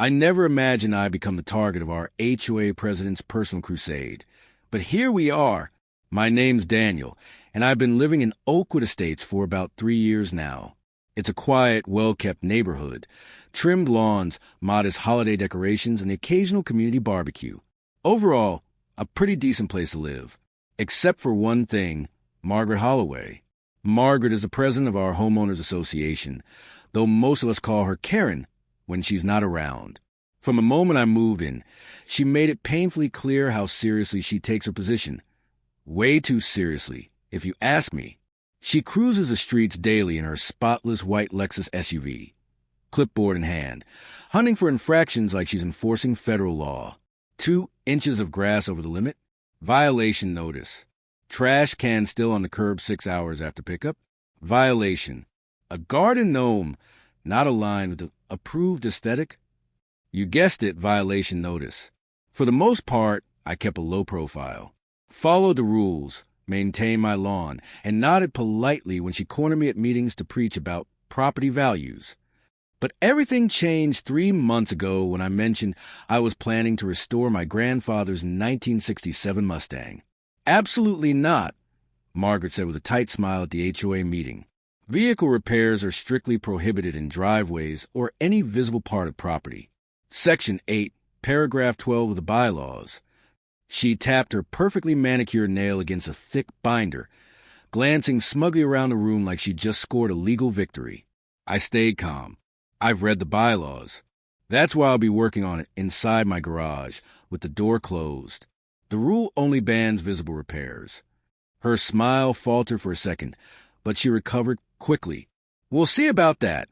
I never imagined I'd become the target of our HOA president's personal crusade. But here we are. My name's Daniel, and I've been living in Oakwood Estates for about 3 years now. It's a quiet, well-kept neighborhood. Trimmed lawns, modest holiday decorations, and the occasional community barbecue. Overall, a pretty decent place to live. Except for one thing, Margaret Holloway. Margaret is the president of our homeowners association, though most of us call her Karen when she's not around. From the moment I moved in, she made it painfully clear how seriously she takes her position. Way too seriously, if you ask me. She cruises the streets daily in her spotless white Lexus SUV, clipboard in hand, hunting for infractions like she's enforcing federal law. 2 inches of grass over the limit, violation notice. Trash can still on the curb 6 hours after pickup, violation. A garden gnome, not aligned with the approved aesthetic. You guessed it, violation notice. For the most part, I kept a low profile. Followed the rules, maintained my lawn, and nodded politely when she cornered me at meetings to preach about property values. But everything changed 3 months ago when I mentioned I was planning to restore my grandfather's 1967 Mustang. Absolutely not, Margaret said with a tight smile at the HOA meeting. Vehicle repairs are strictly prohibited in driveways or any visible part of property. Section 8, paragraph 12 of the bylaws. She tapped her perfectly manicured nail against a thick binder, glancing smugly around the room like she'd just scored a legal victory. I stayed calm. I've read the bylaws. That's why I'll be working on it inside my garage, with the door closed. The rule only bans visible repairs. Her smile faltered for a second, but she recovered quickly. We'll see about that,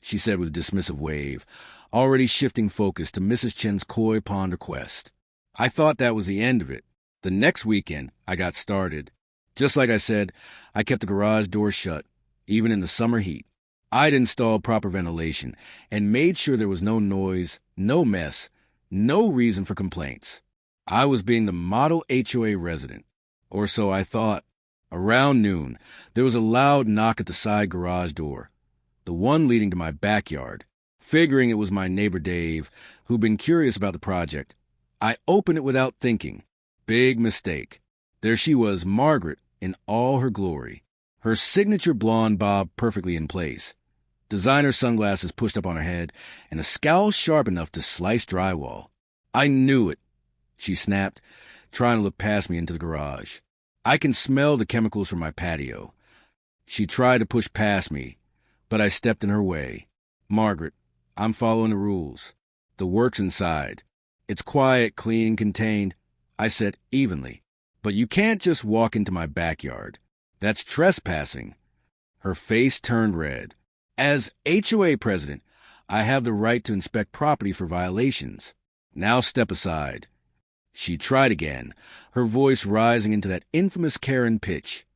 she said with a dismissive wave, already shifting focus to Mrs. Chen's koi pond request. I thought that was the end of it. The next weekend, I got started. Just like I said, I kept the garage door shut, even in the summer heat. I'd installed proper ventilation and made sure there was no noise, no mess, no reason for complaints. I was being the model HOA resident, or so I thought. Around noon, there was a loud knock at the side garage door, the one leading to my backyard. Figuring it was my neighbor Dave, who'd been curious about the project, I opened it without thinking. Big mistake. There she was, Margaret, in all her glory. Her signature blonde bob perfectly in place. Designer sunglasses pushed up on her head, and a scowl sharp enough to slice drywall. I knew it, she snapped, trying to look past me into the garage. I can smell the chemicals from my patio. She tried to push past me, but I stepped in her way. Margaret, I'm following the rules. The work's inside. It's quiet, clean, contained, I said evenly. But you can't just walk into my backyard. That's trespassing. Her face turned red. As HOA president, I have the right to inspect property for violations. Now step aside. She tried again, her voice rising into that infamous Karen pitch.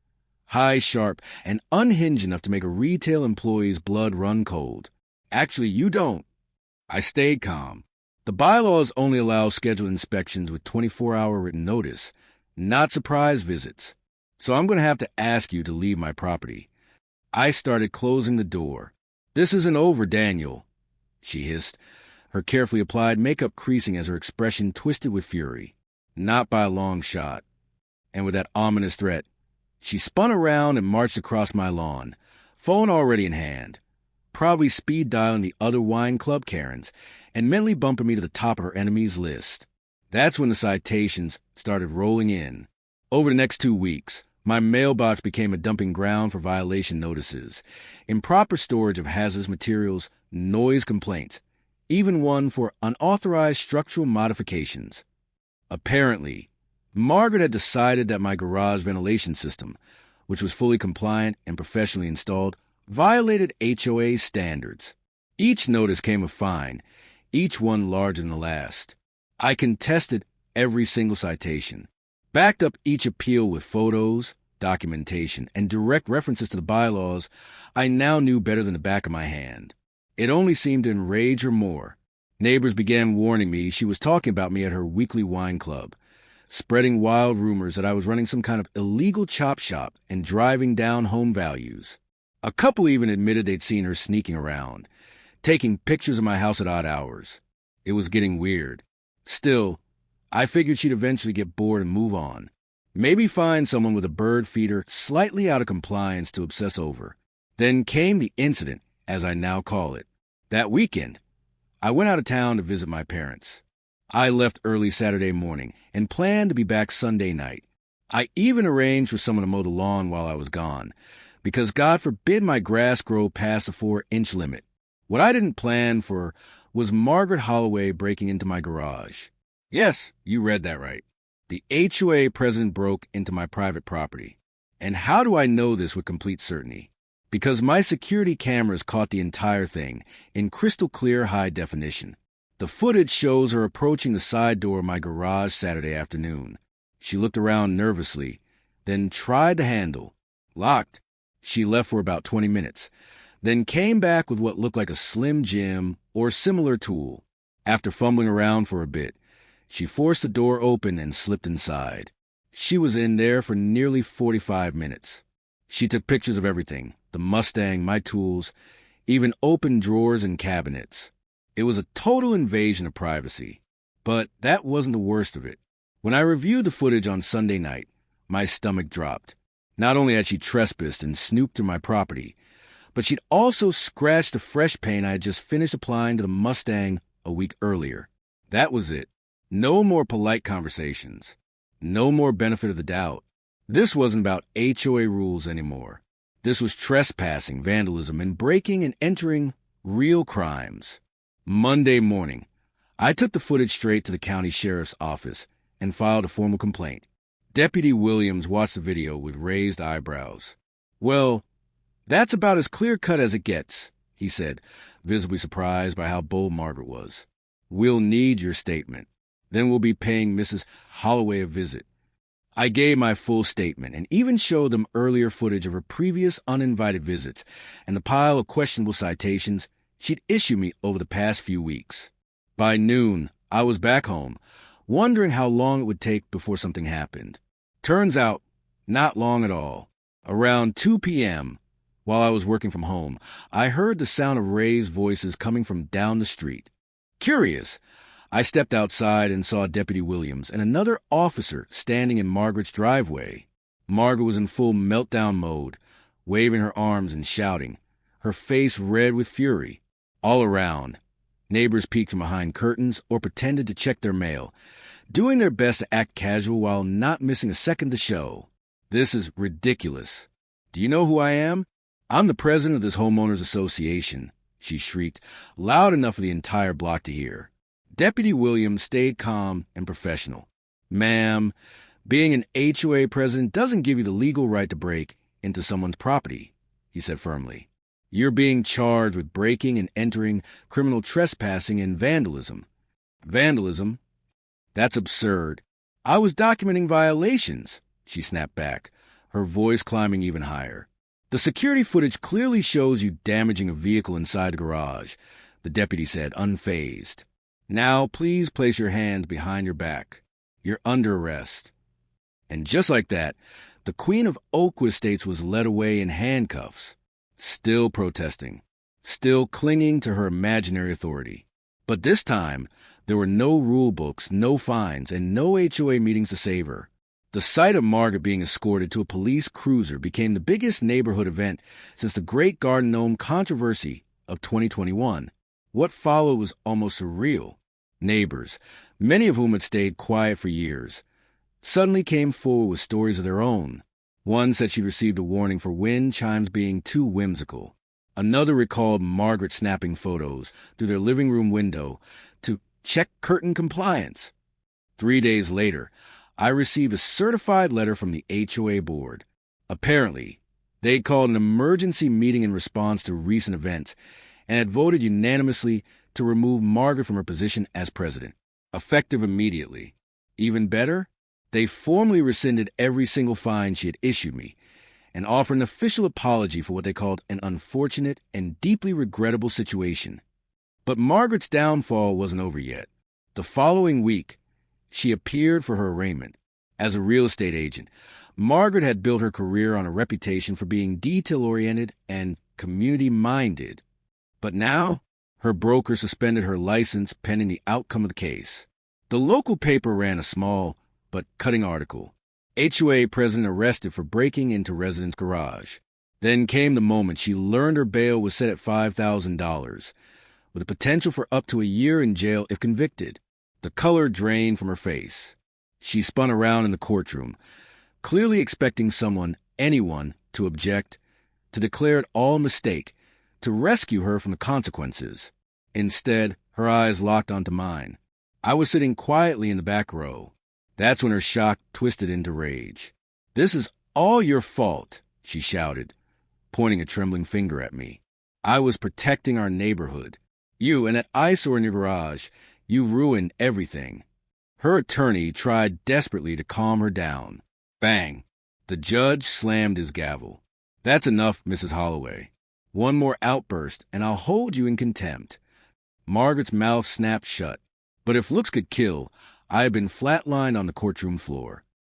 High, sharp, and unhinged enough to make a retail employee's blood run cold. Actually, you don't. I stayed calm. The bylaws only allow scheduled inspections with 24-hour written notice, not surprise visits. So I'm going to have to ask you to leave my property. I started closing the door. This isn't over, Daniel, she hissed, her carefully applied makeup creasing as her expression twisted with fury. Not by a long shot. And with that ominous threat, she spun around and marched across my lawn, phone already in hand, probably speed dialing the other wine club Karens, and mentally bumping me to the top of her enemies list. That's when the citations started rolling in. Over the next 2 weeks, my mailbox became a dumping ground for violation notices, improper storage of hazardous materials, noise complaints, even one for unauthorized structural modifications. Apparently, Margaret had decided that my garage ventilation system, which was fully compliant and professionally installed, violated HOA standards. Each notice came a fine, each one larger than the last. I contested every single citation, backed up each appeal with photos, documentation, and direct references to the bylaws I now knew better than the back of my hand. It only seemed to enrage her more. Neighbors began warning me she was talking about me at her weekly wine club, spreading wild rumors that I was running some kind of illegal chop shop and driving down home values. A couple even admitted they'd seen her sneaking around, taking pictures of my house at odd hours. It was getting weird. Still, I figured she'd eventually get bored and move on. Maybe find someone with a bird feeder slightly out of compliance to obsess over. Then came the incident, as I now call it. That weekend, I went out of town to visit my parents. I left early Saturday morning and planned to be back Sunday night. I even arranged for someone to mow the lawn while I was gone, because God forbid my grass grow past the 4-inch limit. What I didn't plan for was Margaret Holloway breaking into my garage. Yes, you read that right. The HOA president broke into my private property. And how do I know this with complete certainty? Because my security cameras caught the entire thing in crystal clear high definition. The footage shows her approaching the side door of my garage Saturday afternoon. She looked around nervously, then tried the handle. Locked. She left for about 20 minutes, then came back with what looked like a Slim Jim or similar tool. After fumbling around for a bit, she forced the door open and slipped inside. She was in there for nearly 45 minutes. She took pictures of everything, the Mustang, my tools, even open drawers and cabinets. It was a total invasion of privacy. But that wasn't the worst of it. When I reviewed the footage on Sunday night, my stomach dropped. Not only had she trespassed and snooped through my property, but she'd also scratched the fresh paint I had just finished applying to the Mustang a week earlier. That was it. No more polite conversations. No more benefit of the doubt. This wasn't about HOA rules anymore. This was trespassing, vandalism, and breaking and entering real crimes. Monday morning, I took the footage straight to the county sheriff's office and filed a formal complaint. Deputy Williams watched the video with raised eyebrows. "Well, that's about as clear-cut as it gets," he said, visibly surprised by how bold Margaret was. "We'll need your statement. Then we'll be paying Mrs. Holloway a visit." I gave my full statement and even showed them earlier footage of her previous uninvited visits and the pile of questionable citations she'd issued me over the past few weeks. By noon, I was back home, wondering how long it would take before something happened. Turns out, not long at all. Around 2 p.m., while I was working from home, I heard the sound of raised voices coming from down the street. Curious, I stepped outside and saw Deputy Williams and another officer standing in Margaret's driveway. Margaret was in full meltdown mode, waving her arms and shouting, her face red with fury. All around, neighbors peeked from behind curtains or pretended to check their mail, doing their best to act casual while not missing a second to show. "This is ridiculous. Do you know who I am? I'm the president of this homeowners association," she shrieked, loud enough for the entire block to hear. Deputy Williams stayed calm and professional. "Ma'am, being an HOA president doesn't give you the legal right to break into someone's property," he said firmly. "You're being charged with breaking and entering, criminal trespassing, and vandalism." "Vandalism? That's absurd. I was documenting violations," she snapped back, her voice climbing even higher. "The security footage clearly shows you damaging a vehicle inside the garage," the deputy said, unfazed. "Now, please place your hands behind your back. You're under arrest." And just like that, the Queen of Oakwood Estates was led away in handcuffs, still protesting, still clinging to her imaginary authority. But this time, there were no rule books, no fines, and no HOA meetings to save her. The sight of Margaret being escorted to a police cruiser became the biggest neighborhood event since the Great Garden Gnome controversy of 2021. What followed was almost surreal. Neighbors, many of whom had stayed quiet for years, suddenly came forward with stories of their own. One said she'd received a warning for wind chimes being too whimsical. Another recalled Margaret snapping photos through their living room window to check curtain compliance. 3 days later, I received a certified letter from the HOA board. Apparently, they'd called an emergency meeting in response to recent events and had voted unanimously to remove Margaret from her position as president, effective immediately. Even better, they formally rescinded every single fine she had issued me and offered an official apology for what they called an unfortunate and deeply regrettable situation. But Margaret's downfall wasn't over yet. The following week, she appeared for her arraignment. As a real estate agent, Margaret had built her career on a reputation for being detail-oriented and community-minded. But now, Her broker suspended her license pending the outcome of the case. The local paper ran a small but cutting article. HOA president arrested for breaking into resident's garage. Then came the moment she learned her bail was set at $5,000, with a potential for up to a year in jail if convicted. The color drained from her face. She spun around in the courtroom, clearly expecting anyone, to object, to declare it all a mistake, to rescue her from the consequences. Instead, her eyes locked onto mine. I was sitting quietly in the back row. That's when her shock twisted into rage. "This is all your fault," she shouted, pointing a trembling finger at me. "I was protecting our neighborhood. You and that eyesore in your garage, you ruined everything." Her attorney tried desperately to calm her down. Bang! The judge slammed his gavel. "That's enough, Mrs. Holloway. One more outburst, and I'll hold you in contempt." Margaret's mouth snapped shut. But if looks could kill, I had been flatlined on the courtroom floor.